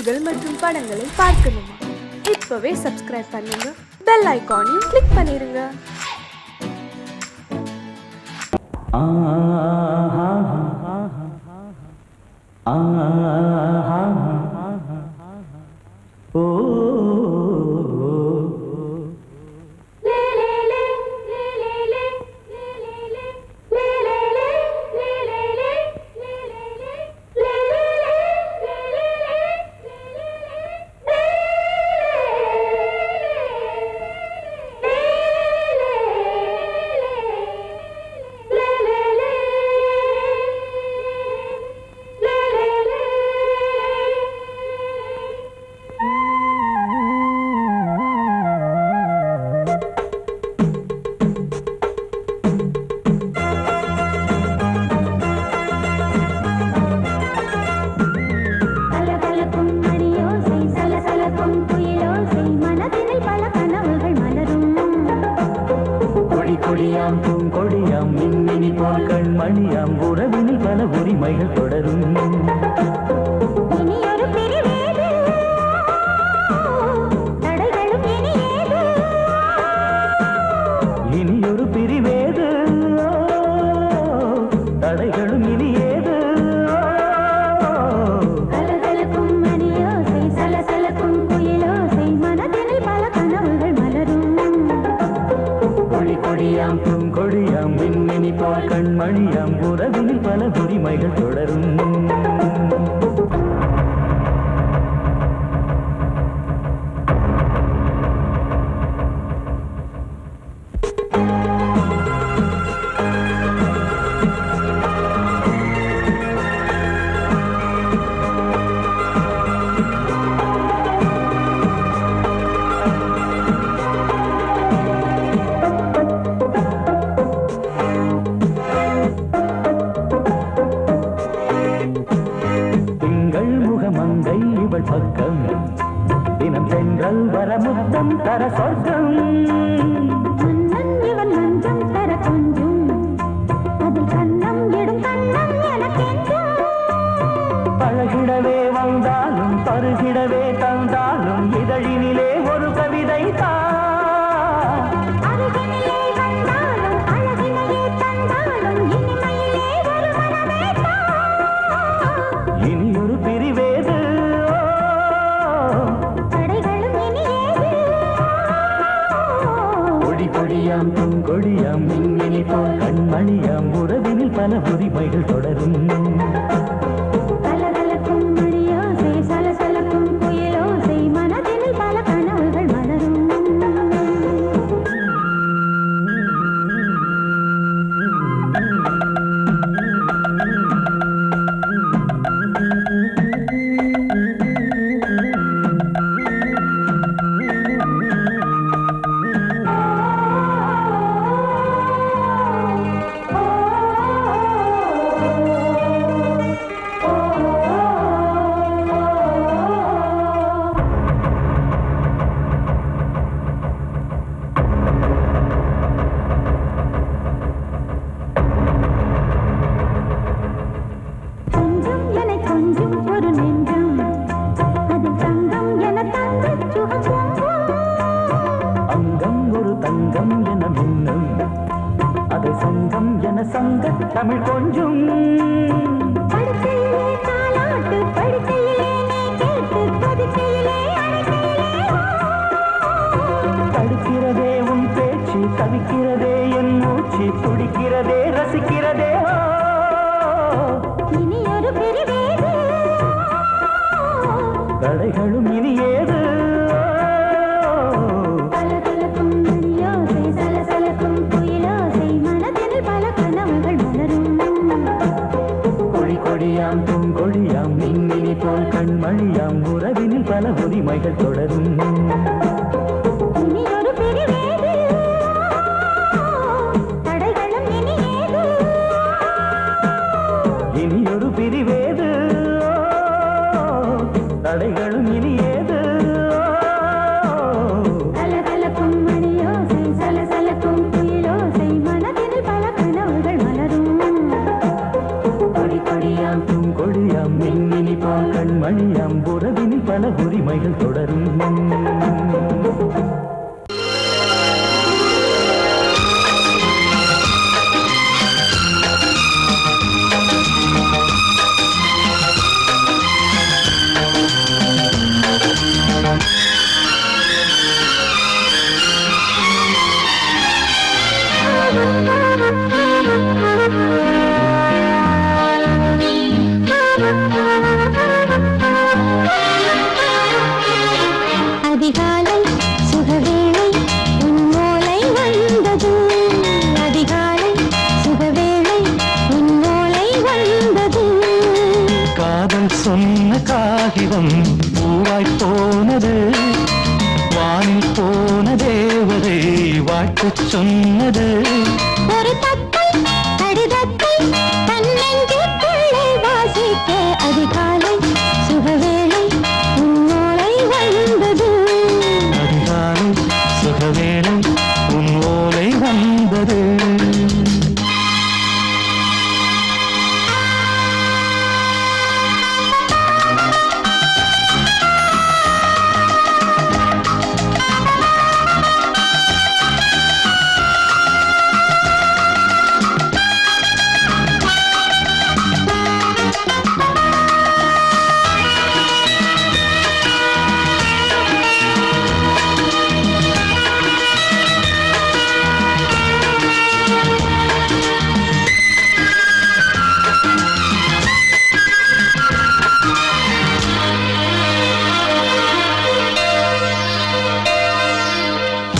செய்திகள் மற்றும் படங்களை பார்க்கணுமா? இப்பவே சப்ஸ்கிரைப் பண்ணுங்க, பெல் ஐகானையும் கிளிக் பண்ணிருங்க. கொடியாம் பூங்கொடியாம் மின்மினி போல் கண்மணியாம் உறவினில் பல உரிமைகள் தொடரும். இனியொரு பிரிவேது தடைகளும் இனியேது. கொடியாம் பூங்கொடியாம் மின்மினி போல் கண்மணியாம் உறவினில் பல உரிமைகள் தொடரும். மங்கை இவள் பக்கம் தினம் சென்றல் வர முத்தம் தர சொர்க்கம். மன்னன் இவன் மஞ்சம் தர கொஞ்சம் அதில் கண்ணம் இடும் கண்ணம் எனக்கென்றும். பழகிடவே வந்தாலும் பருகிடவே தந்தாலும் இதழினிலே ஒரு கவிதை தான். அருகினிலே வந்தாலும் அழகினையே தந்தாலும் இனிமையிலே ஒரு மனமே தான். இனியொரு பிரிவேது தடைகளும் இனியேது. கொடியாம் பூங்கொடியாம் மின்மினி போல் கண்மணியாம் உறவினில் பல உரிமைகள் தொடரும். கலகலக்கும் மணியோசை சலசலக்கும் புயலோசை மனதினில் பல கனவுகள் மலரும். கொஞ்சம் ஒரு நெஞ்சம் அதில் தங்கம் என தங்க சுகம். அங்கம் ஒரு தங்கம் என மின்னும் அதை சங்கம் என சங்க தமிழ் கொஞ்சம். படுக்கையிலே தாலாட்டு படுக்கையிலே நீ கேட்டு படுக்கையிலே தடுக்கிறதே உன் பேச்சு தவிக்கிறதே என் மூச்சு துடிக்கிறதே ரசிக்கிறதே. இனியொரு பிரிவேது தடைகளும் இனியேது. கலகலக்கும் மணியோசை சலசலக்கும் புயலோசை மனதில் பல கனவுகள் மலரும். கொடியாம் பூங்கொடியாம் மின்மினி போல் கண்மணியாம் உறவினில் பல உரிமைகள் தொடரும். இனியொரு பிரிவேது தடைகளும் இனியேது. இனியொரு பிரிவேது தடைகளும் இனியேது. கலகலக்கும் மணியோசை சலசலக்கும் புயலோசை மனதில் பல கனவுகள் மலரும். கொடியாம் பூங்கொடியாம் மின்மினி போல் கண்மணியாம் உற உறவினில் பல உரிமைகள் தொடரும். அதிகாலை சுகவேளை உன்னோலை வந்தது. அதிகாலை சுகவேளை உன்னோலை வந்தது. காதல் சொன்ன காகிதம் பூவாய் போனது. வானில் போன தேவதை வாழ்த்து சொன்னது. ஒரு தத்தை கடிதத்தை தன்னெஞ்சுக்குள்ளே வாசிக்க அதிகாலை சுகவேளை உன்னோலை வந்தது. அதிகாலை சுகவேளை உன் ஓலை வந்தது.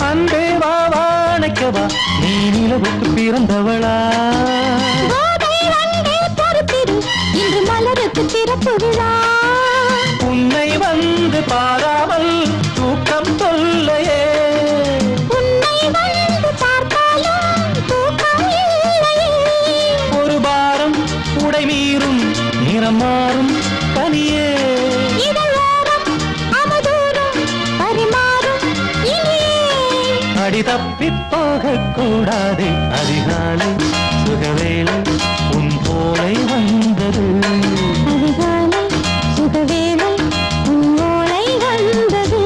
அன்பே வா வாழைக்கவா நீ நிலவுக்கு பிறந்தவளா. கோதை வந்தே பொறுப்பிரு இன்று மலருக்கு திறப்பு விழா. உன்னை வந்து பாராமல் தூக்கம் தொல்லையே. உன்னை வந்து பார்த்தாலும் தூக்கம் இல்லையே. ஒரு பாரம் உடை மீறும் நிறம் மாறும் பனியே. இதழோரம் அமுதூரம் பரிமாறும் இனியே. அடி தப்பிப் போகக் கூடாது. அதிகாலை சுகவேளை உன் போலை வந்தது. அதிகாலை சுகவேளை உன்னோலை வந்தது.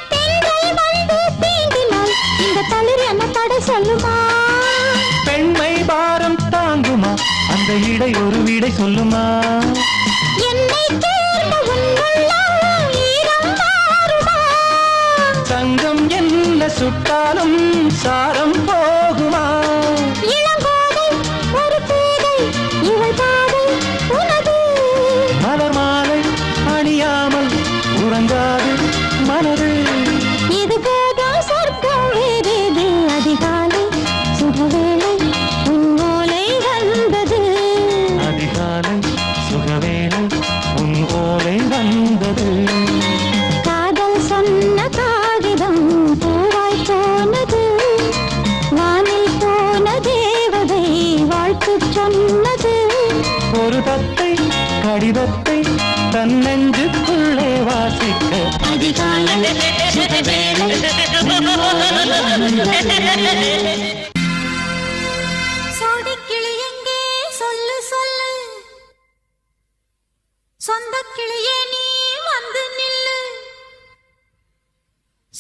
பெண்கள் வந்து தீண்டினால் இந்த தளிர் என்ன தடை சொல்லுமா? பெண்மை பாரம் தாங்குமா அந்த இடை ஒரு விடை சொல்லுமா. என்னை தேர்ந்த உன்னுள்ளம் ஈரம் மாறுமா? தங்கம் என்ன சுட்டாலும் சாரம் போகுமா. இளங்கோதை ஒரு பேதை இவள் பாதை உனது. மலர் மாலை அணியாமல் உறங்காது மனது. இது போதும் சொர்க்கம் வேறேது. அதிகாலை சுகவேளை உன்னோலை வந்தது. அதிகாலை சுகவேளை உன் ஓலை வந்தது. காதல் சொன்ன காகிதம் பூவாய் போனது. வானில் போன தேவதை வாழ்த்து சொன்னது. ஒரு தத்தை கடிதத்தை தன்னெஞ்சுக்குள்ளே வாசிக்க அதிகாலை சுகவேளை உன்னோலை வந்தது. சோடிக்கிளி எங்கே சொல்லு சொல்லு. சொந்தக் கிளியே நீ வந்து நில்லு.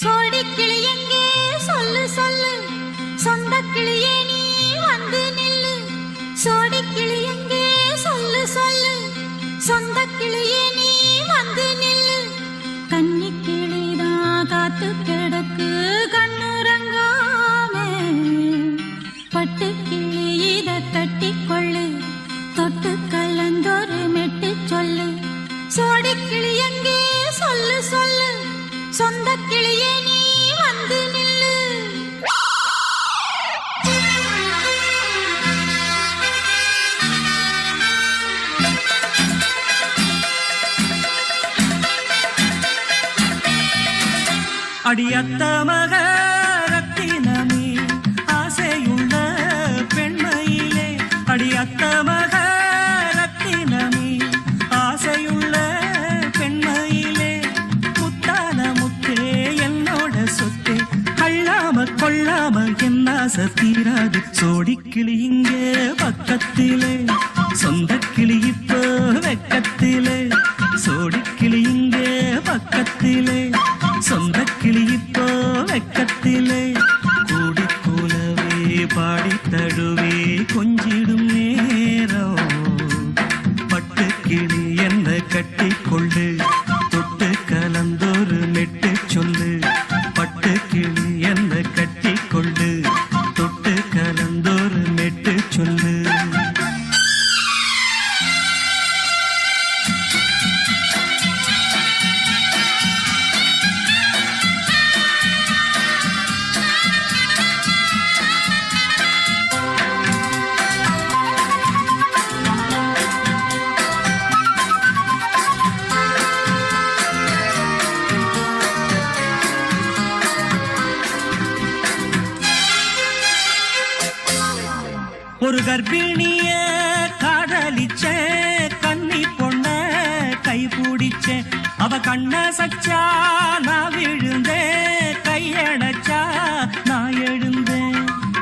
சோடிக்கிளி எங்கே சொல்லு சொல்லு. சொந்தக் கிளியே நீ வந்து நில்லு. சோடிக்கிளி எங்கே சொல்லு சொல்லு. சொந்தக் கிளியே நீ வந்து நில்லு. கன்னிக் கிளிதான் காத்து கிடக்கு கண்ணுறங்காமே. பட்டு கிளி இத கட்டிக்கொள்ளு. தொட்டு கலந்தொரு மெட்டு சொல்லு. சோடிக் கிளி எங்கே சொல்லு சொல்லு. சொந்தக் கிளியே நீ வந்து நில்லு. அடியத்த மக ரத்தினமே ஆசையுள்ள பெண்மையிலே அடியத்த மக ரத்தினமே ஆசையுள்ள பெண்மையிலே முத்தான முத்தே என்னோட சொத்தே அள்ளாம கொள்ளாம என்ன தீராது சோடிக்கிளி இங்கே பக்கத்திலே சொந்த கிளி இப்போ வெக்கத்திலே சோடிக்கிளி இங்கே பக்கத்திலே சொந்த கிளி இப்போ வெக்கத்திலே கூடி கூலவே பாடி தழுவே கொஞ்சிடும் நேரம் பட்டு கிளி என்ன கட்டி கொண்டு தொட்டு கலந்தொரு மெட்டு சொல்லு பட்டு கிளி என்ன கட்டி கொண்டு தொட்டு கலந்தொரு மெட்டு சொல்லு ஒரு கர்ப்பிணிய காதலிச்ச கண்ணி பொண்ண கை பிடிச்ச அவ கண்ண சச்சா நான் விழுந்தேன் கையடைச்சா நான் எழுந்தேன்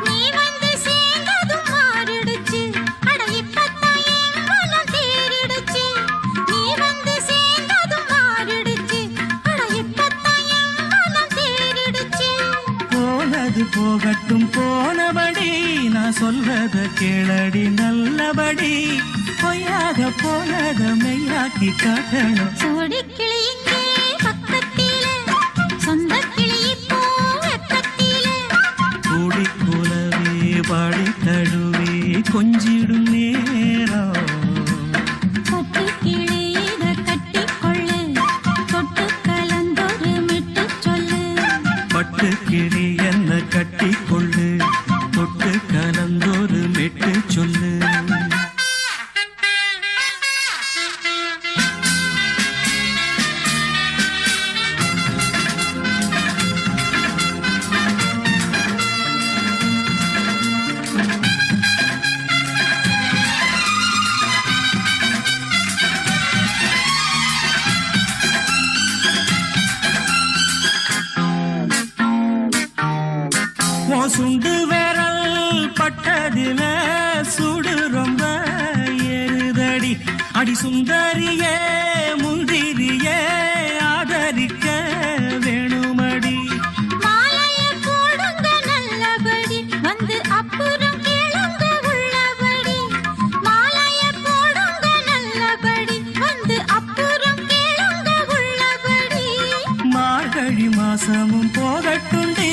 நீ வந்து சேர்ந்ததும் மாறிடுச்சு அட இப்பத்தான் என் மனம் தேறிடுச்சு நீ வந்து சேர்ந்ததும் மாறிடுச்சு அட இப்பத்தான் என் மனம் தேறிடுச்சு போனது போகட்டும் போனபடி நான் சொல்றத கேளடி நல்லபடி பொய்யாக போனத மெய்யாக்கி காட்டணும் சோடிக்கிளி இங்கே பக்கத்திலே சொந்த கிளி இப்போ வெக்கத்திலே கூடி கூலவே பாடி தழுவே கொஞ்சிடும் நேரம் பட்டு கிளி இத கட்டிக்கொள்ளு தொட்டு கலந்தொரு மெட்டு சொல்லு பட்டு கிளி என்ன கட்டி கொள்ளு தொட்டு கலந்தொரு மெட்டு சொல்லு உன் சுண்டு விரல் பட்டதில சுடு ரொம்ப ஏறுதடி அடி சுந்தரியே முந்திரியே ஆதரிக்க வேணுமடி மாலைய போடுங்க நல்லபடி வந்து அப்புறம் கேளுங்க உள்ளபடி மாலைய போடுங்க நல்லபடி வந்து அப்புறம் கேளுங்க உள்ளபடி மார்கழி மாசமும் போகட்டுண்டி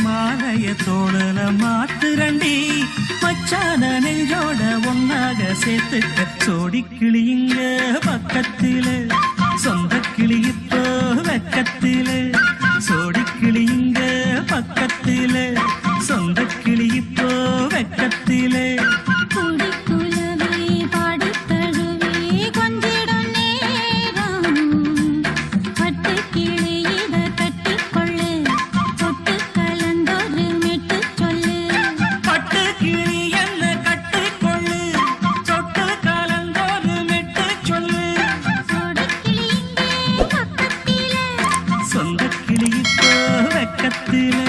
மாலைய தோழல மாத்துரண்டி மச்சான நெஞ்சோட ஒன்னாக சேர்த்துக்க சோடிக்கிளி இங்க பக்கத்திலே சொந்த கிளி இப்போ வெக்கத்திலே சோடிக்கிளி இங்க பக்கத்திலே சொந்த கிளி இப்போ வெக்கத்திலே கூடி குலவே பாடி தழுவே கொஞ்சிடும் நேரம் பட்டு கிளி இத கட்டிக்கொள்ளு தொட்டு கலந்தொரு மெட்டு சொல்லு பட்டு கிளி என்ன கட்டிக்கொள்ளு சொட்டு கலந்தொரு மெட்டு சொல்லு சோடிக்கிளி இங்கே பக்கத்திலே சொந்த கிளி இப்போ வெக்கத்திலே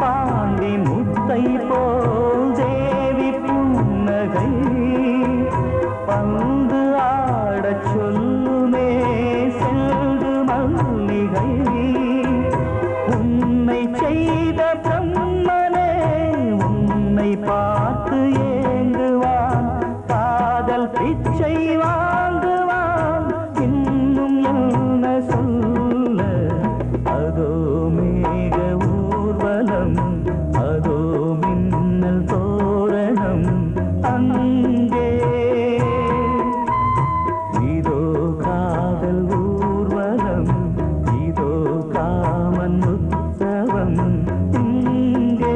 பாண்டி முத்தை போல் தேவி புன்னகை பந்து ஆடச் சொல்லுமே செல்து மல்லிகை உன்னை செய்த பிரம்மனே உன்னை பார்த்து ஏங்குவான் காதல் பிச்சை வாங்குவான் இன்னும் என்ன சொல்ல அதோ மேக ஊர்வலம் அதோ மின்னல் தோரணம் அங்கே இதோ காதல் ஊர்வலம் இதோ காமன் உற்சவம் இங்கே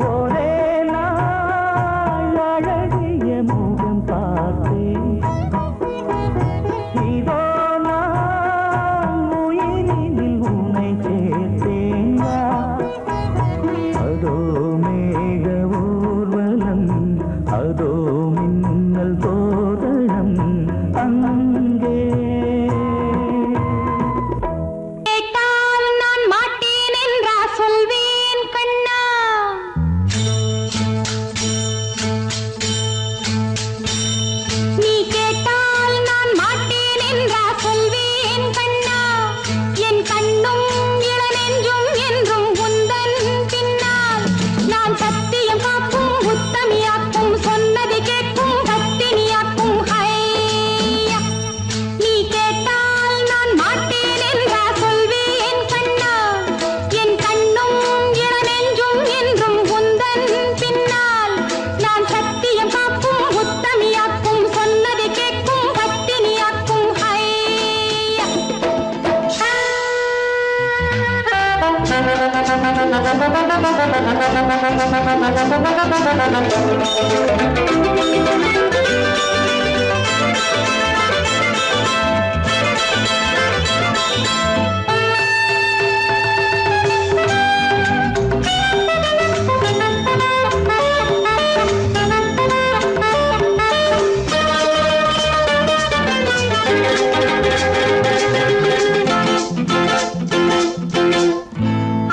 ஒரே நாள் அழகிய முகம் பார்த்தேன் இதோ நான் உயிரினில் உன்னை சேர்த்தேன் அதோ மேக ஊர்வலம் அதோ மின்னல் தோரணம் அங்கே கேட்டால் நான் மாட்டேன் என்றா சொல்வேன் கண்ணா நீ கேட்டால் நான் மாட்டேன் என்றா சொல்வேன் கண்ணா என் கண்ணும் இளநெஞ்சும் என்றும் உந்தன் பின்னால் நான் சத்தியம் காக்கும் உத்தமியாக்கும் சொன்னதை கேட்கும் பத்தினியாக்கும் ஹையா நீ கேட்டால் நான் மாட்டேன் என்றா சொல்வேன் கண்ணா என் கண்ணும் இளநெஞ்சும் என்றும் உந்தன் பின்னால் நான் சத்தியம் காக்கும் உத்தமியாக்கும் சொன்னதை கேட்கும் பத்தினியாக்கும் ஹையா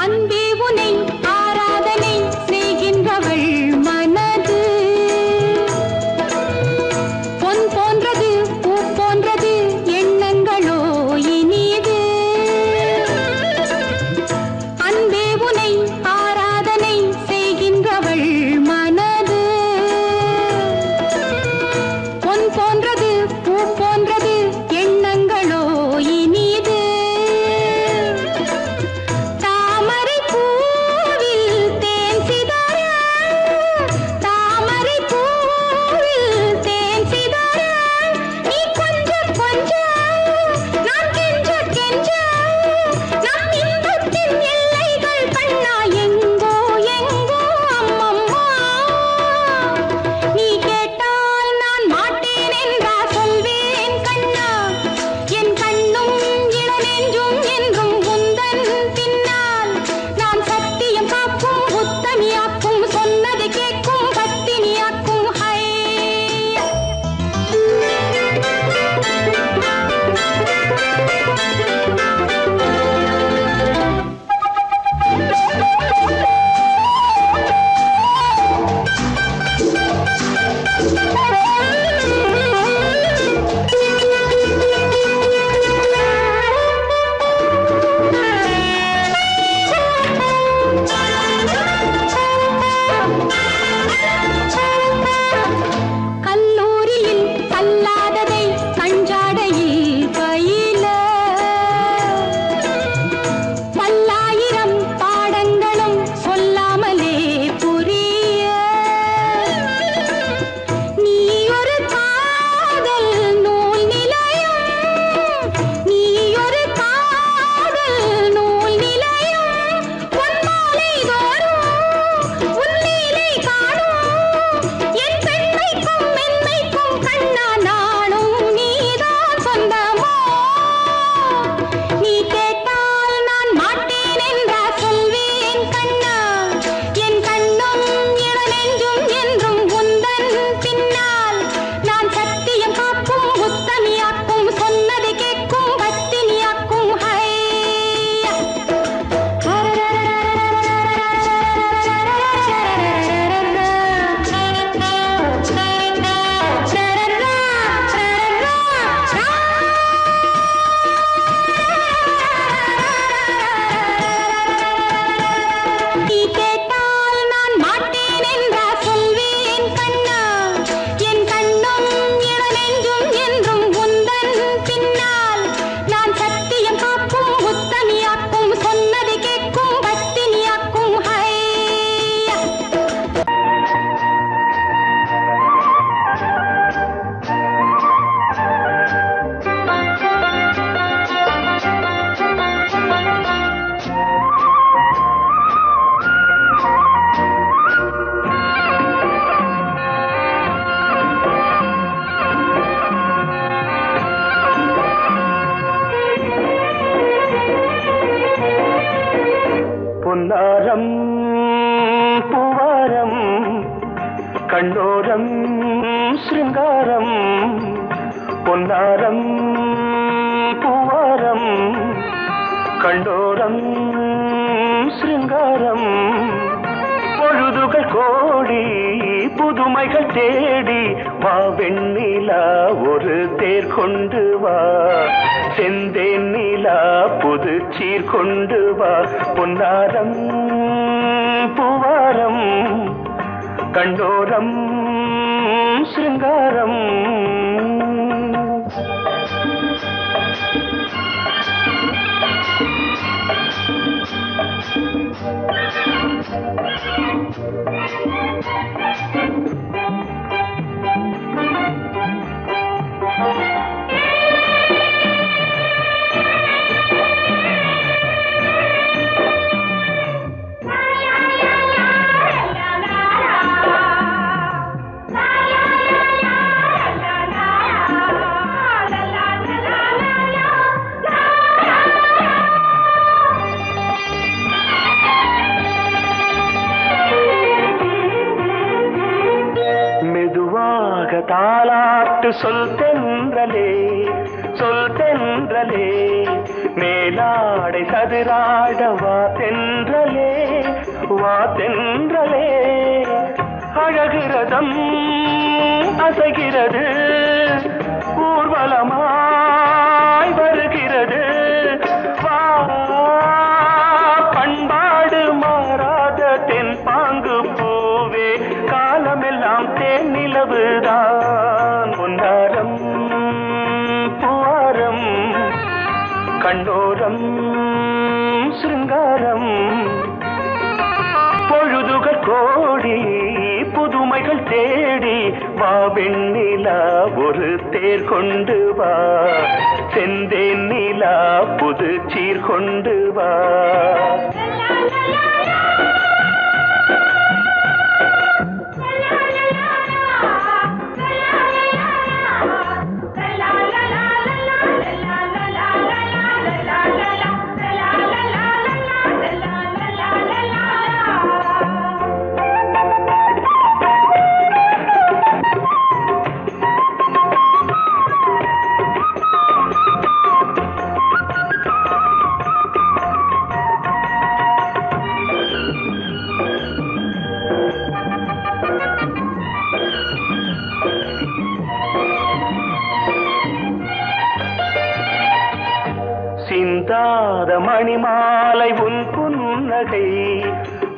அன்பே உனை ஆராதனை செய்கின்றவள் மனது பொன்னாரம் பூவாரம் கண்ணோரம் சிருங்காரம் பொன்னாரம் பூவாரம் கண்டோரம் சிருங்காரம் பொழுதுகள் கோடி புதுமைகள் தேடி வா வெண்ணிலா ஒரு தேர் கொண்டு வா செந்தேன் நிலா புது சீர் கொண்டு வா பொன்னாரம் பூவாரம் கண்டோரம் சிருங்காரம் தாலாட்டு சொல் தென்றலே சொல் தென்றலே மேலாடை சதுராட வா தென்றலே வா தென்றலே அழகிறதம் அசைகிறது ஊர்வலமாய் வருகிறது வா பண்பாடு மாறாத தென் பாங்கு பூவே காலமெல்லாம் தேன் நிலவுதான் பொன்னாரம் பூவாரம் கண்டோரம் சிருங்காரம் பொழுதுகள் கோடி புதுமைகள் தேடி வா வெண்ணிலா ஒரு தேர் கொண்டு வா செந்தேன் நிலா புது சீர் கொண்டு வா சிந்தாத மணிமாலை உன் புன்னகை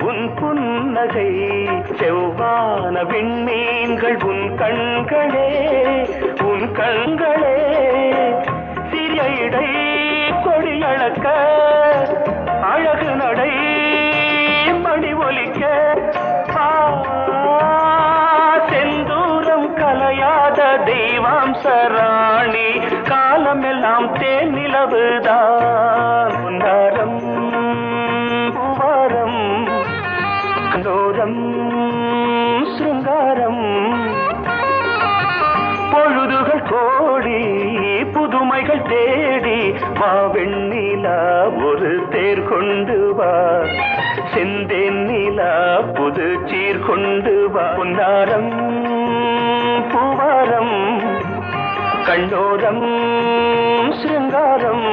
உன் புன்னகை செவ்வான விண்மீன்கள் உன் கண்களே உன் கண்களே சிறிய இடை கொடியளக்க அழகு நடை மணி ஒலிக்க செந்தூரம் கலையாத தெய்வாம்சராணி காலமெல்லாம் தேன் நிலவுதான் பொன்னாரம் பூவாரம் கண்டோரம் சிருங்காரம் பொழுதுகள் கோடி புதுமைகள் தேடி வா வெண்ணிலா ஒரு தேர் கொண்டு வா செந்தேன் நிலா புது சீர் கொண்டு வா பொன்னாரம் பூவாரம் கண்டோரம் சிருங்காரம்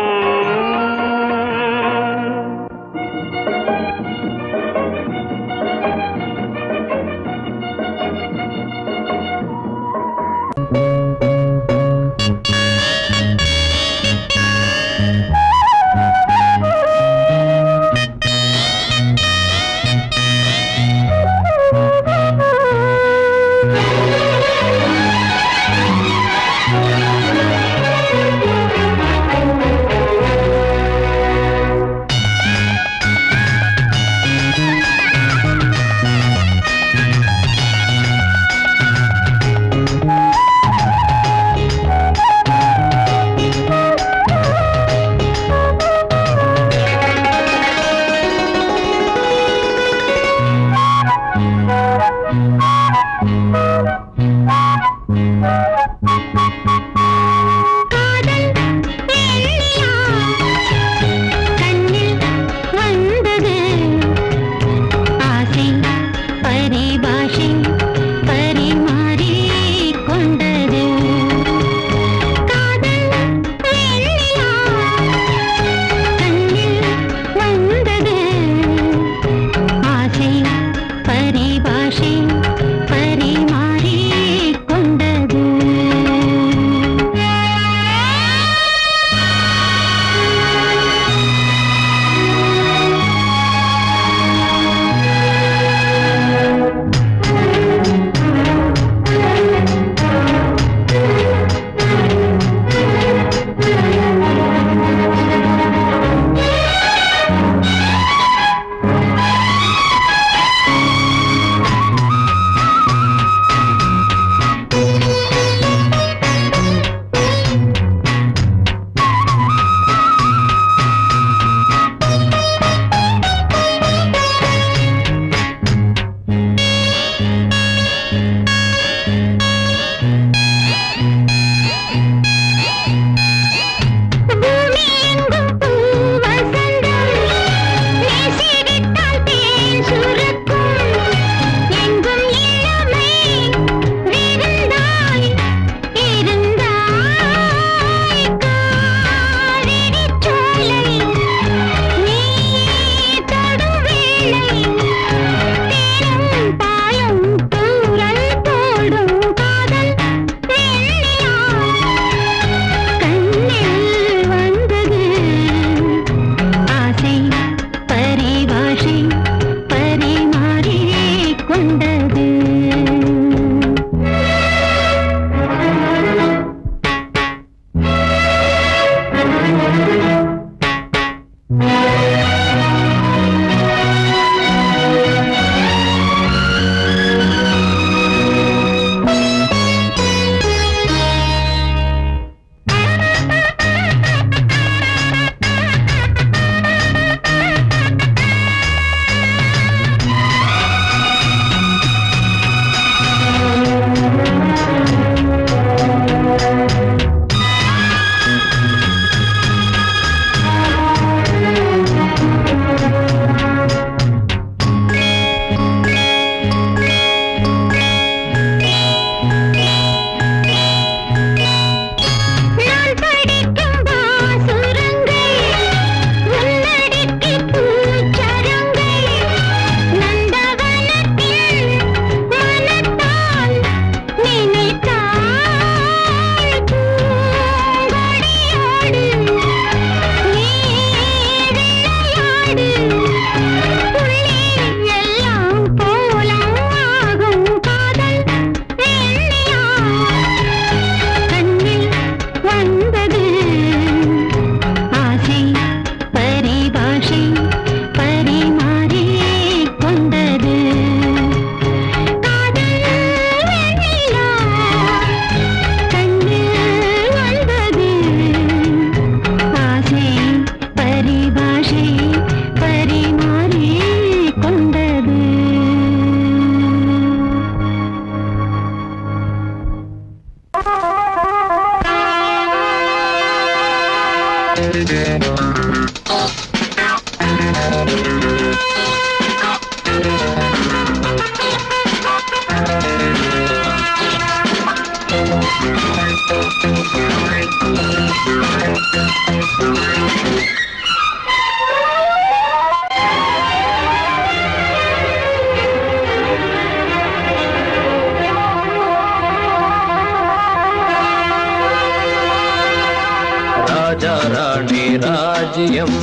ராஜ்யம்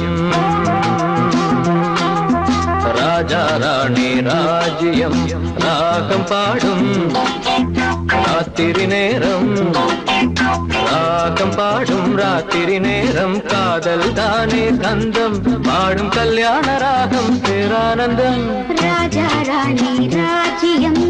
ராஜா ராணி ராஜ்யம் ராகம் பாடும் ராத்திரி நேரம் ராகம் பாடும் ராத்திரி நேரம் காதல் தானே கந்தம் பாடும் கல்யாண ராகம் பேரானந்தம் ராஜா ராணி ராஜ்யம்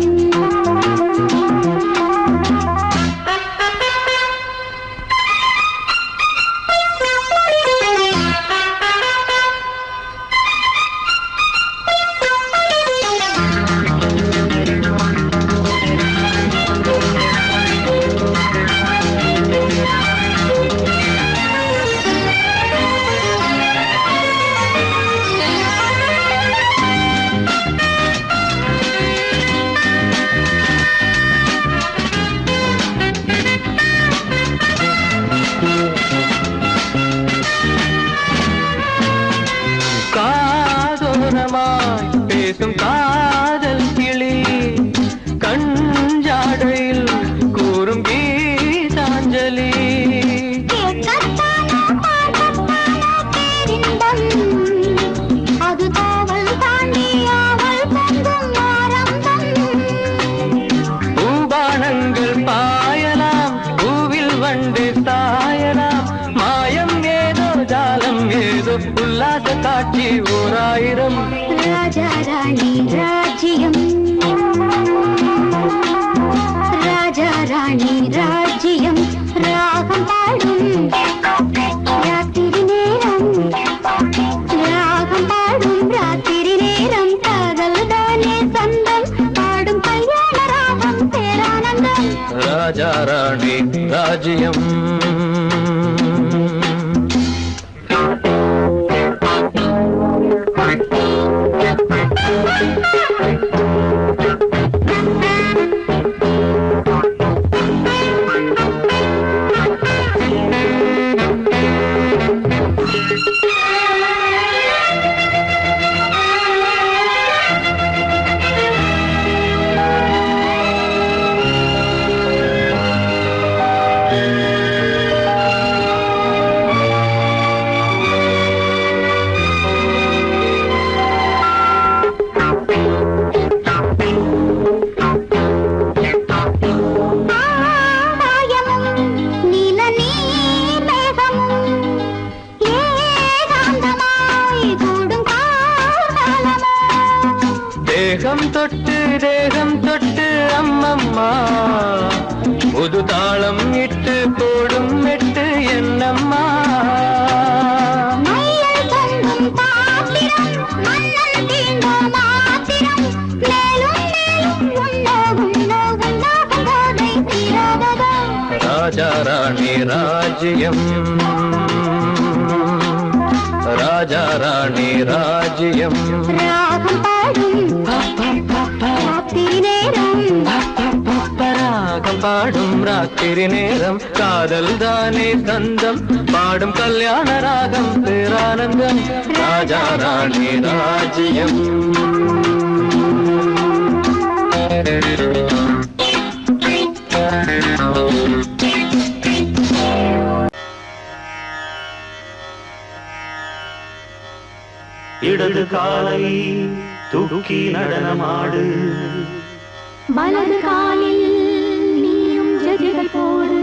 பேசும் காதல் கிளி கஞ்சாடையில் கூறும் கீதாஞ்சலி அது காவல் தாண்டி அவள் பொங்கும் ஆரம்பம் பூபானங்கள் பாயலாம் பூவில் வண்டு சாயலாம் மாயம் ஏதோ ஜாலம் ஏதோ உல்லாச காட்சி ஓராயிரம் ராஜா ராணி ராஜ்யம் ராஜா ராணி ராஜ்யம் ராகம் பாடும் ராத்திரி நேரம் ராகம் பாடும் ராத்திரி நேரம் காதல் தானே சொந்தம் பாடும் கல்யாண ராகம் பேரானந்தம் ராஜா ராணி ராஜ்யம் தேகம் தொட்டு அம்மம்மா புது தாளம் இட்டு போடும் மெட்டு என்னம்மா ராஜா ராணி ராஜ்யம் ராஜா ராணி ராஜ்யம் ராகம் பாடும் ராத்திரி நேரம் ராகம் பாடும் ராத்திரி நேரம் காதல் தானே தந்தம் பாடும் கல்யாண ராகம் பேரானந்தம் ராஜா ராணி ராஜ்யம் இடது காலை தூக்கி நடனமாடு வலது காலில் நீயும் ஜதிகள் போடு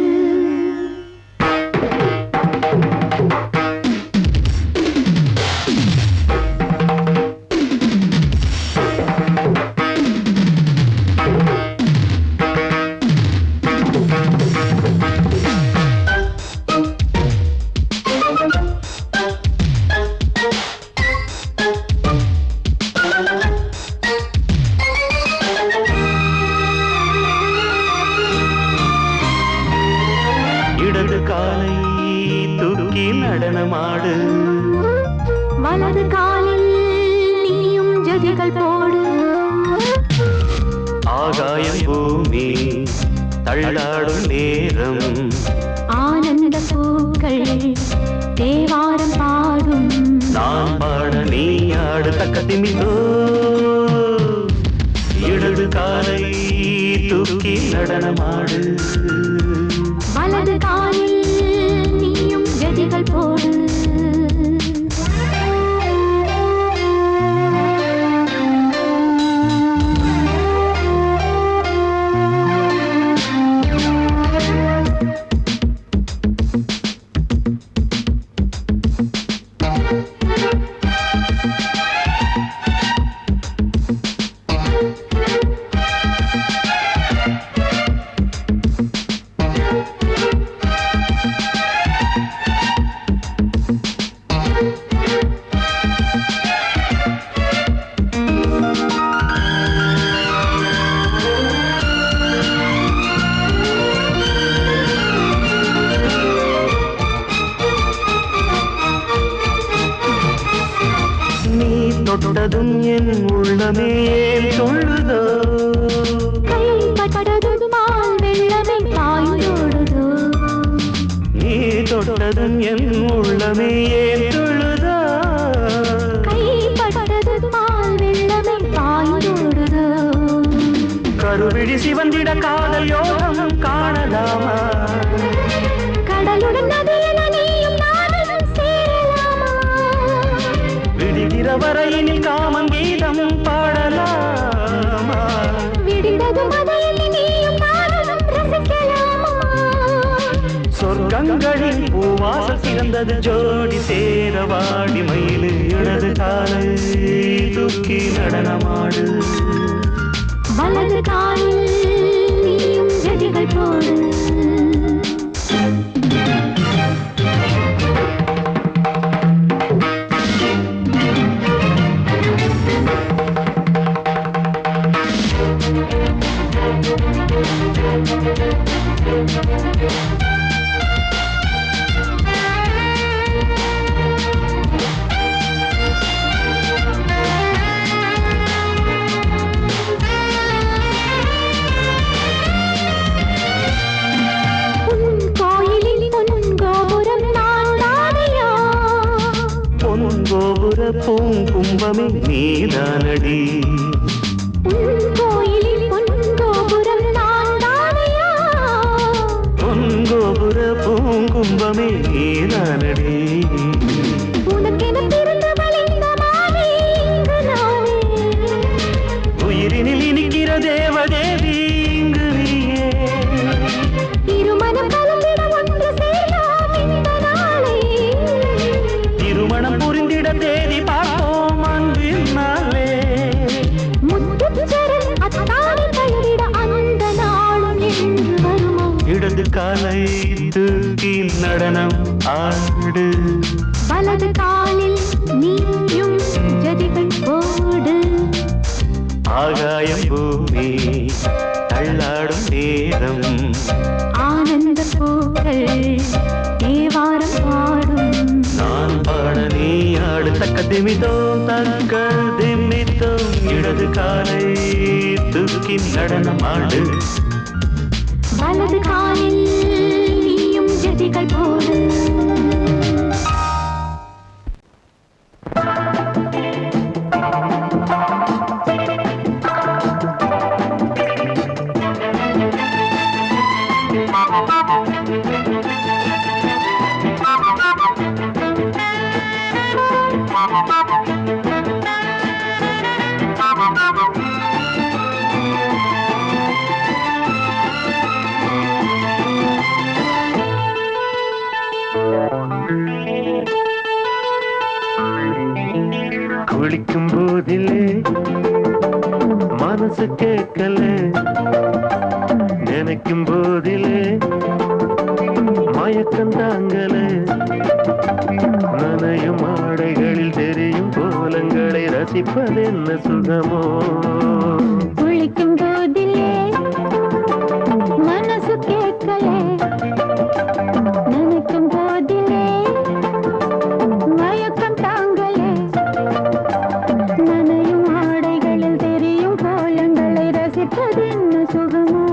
இடது காலை தூக்கி நடனமாடு வலது காலில் நீயும் ஜதிகள் போடு ஆகாயம் பூமி தள்ளாடும் நேரம் ஆனந்த பூக்கள் தேவாரம் பாடும் நான் பாட நீ ஆடு தக்க திமிதோ இடது காலை தூக்கி நடனமாடு வலது காலில் நீயும் ஜதிகள் போடு தொட்டதும் என் உள்ளமே ஏன் சொல்லுதோ கைப்பட்டதும் பால் வெள்ளமே பாய்ந்தோடுதோ நீ தொட்டதும் என் உள்ளமே ஏன் சொல்லுதோ கைப்பட்டதும் பால் வெள்ளமே பாய்ந்தோடுதோ கருவிழி சிவந்திட காதல் யோகம் காணலாமா கடலுடன் நதியில நீயும் நானும் சேரலாமா விடுகிற வரையினில் காமன் கீதம் பாடலாமா விடிந்ததும் மதையில் நீயும் நானும் ரசிக்கலாமா சொர்க்கங்களில் பூவாசல் சிறந்தது ஜோடி சேர வாடி மயிலு இடது காலை தூக்கி நடனமாடு வலது காலில் நீயும் ஜதிகள் போடு பூங்கும்பமே நீதானடி கோயிலில் பொன்கோபுரம் நான் தானையா பொன்கோபுர பூங்கும்பமே நீதானடி உனக்கென பிறந்தவள் இந்த மாலை இங்கு நானே உயிரினில் இனிக்கிற தேவதேவி இங்கு நீயே இருமனம் கலந்திட ஒன்று சேரலாம் இந்த நாளை திருமணம் புரிந்திட தேதி பார்ப்போம் அன்பினாலே முத்துச்சரன் அத்தானை தழுவிட அந்த நாளும் என்று வருமோ இடது காலை தூக்கி நடனம் ஆடு வலது காலில் நீயும் ஜதிகள் போடு ஆகாயம் பூமி தள்ளாடும் நேரம் ஆனந்த பூக்கள் தேவாரம் பாடும் நான் பாட நீ ஆடு தக்க திமிதோம் தக்க திமித்தோம் இடது காலை தூக்கி நடனம் ஆடு வலது காலில் நீயும் ஜதிகள் போடு குளிக்கும் போதிலே மனசு கேட்கல நினைக்கும் போதிலே மயக்கம் தாங்கல நனையும் ஆடைகளில் தெரியும் கோலங்களை ரசிப்பதென்ன சுகமோ குளிக்கும் போதிலே மனசு கேட்கலே நினைக்கும் போதிலே மயக்கம் தாங்கலே நனையும் ஆடைகளில் தெரியும் கோலங்களை ரசிப்பதென்ன சுகமோ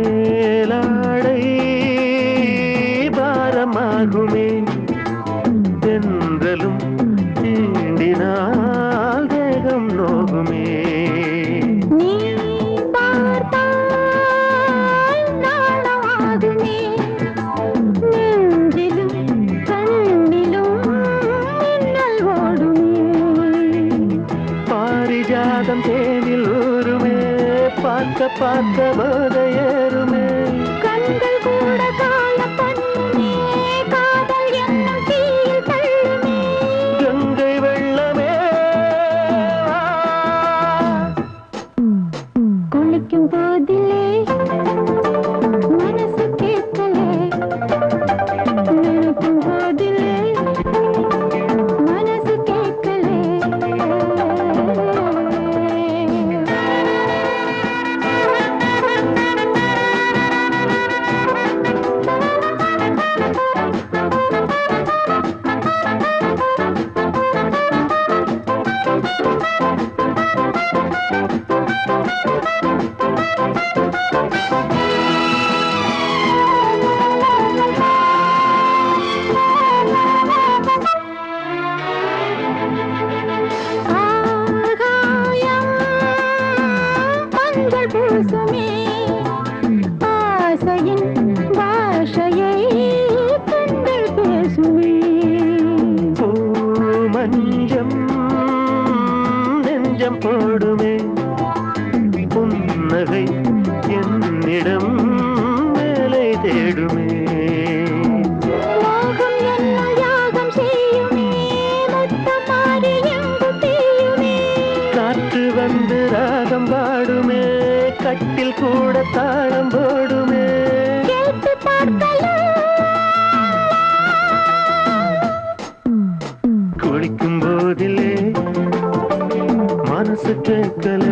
மேலாடை பாரமாகுமே தென்றலும் தீண்டினால் தேகம் நோகுமே நீ பார்த்தால் நாணமாகுமே நெஞ்சிலும் கண்ணிலும் மின்னல் ஓடுமே பாரிஜாதம் தேனில் ஊருமே பார்க்க பார்க்க போதையேறுமே கண்கள் கூட காண பண்ணுமே காதல் என்னும் தீயில் தள்ளுமே கங்கை வெள்ள மஞ்சம் போடுமே புன்னகை என்னிடம் மேலே தேடுமே மோகம் என்னும் யாகம் செய்யுமே முத்தம் மாறி எங்கும் பெய்யுமே காற்று வந்து ராகம் பாடுமே கட்டில் கூட தாளம் போடுமே கேட்டு பார்க்கலாம் குளிக்கும் போதிலே மனசு கேட்கல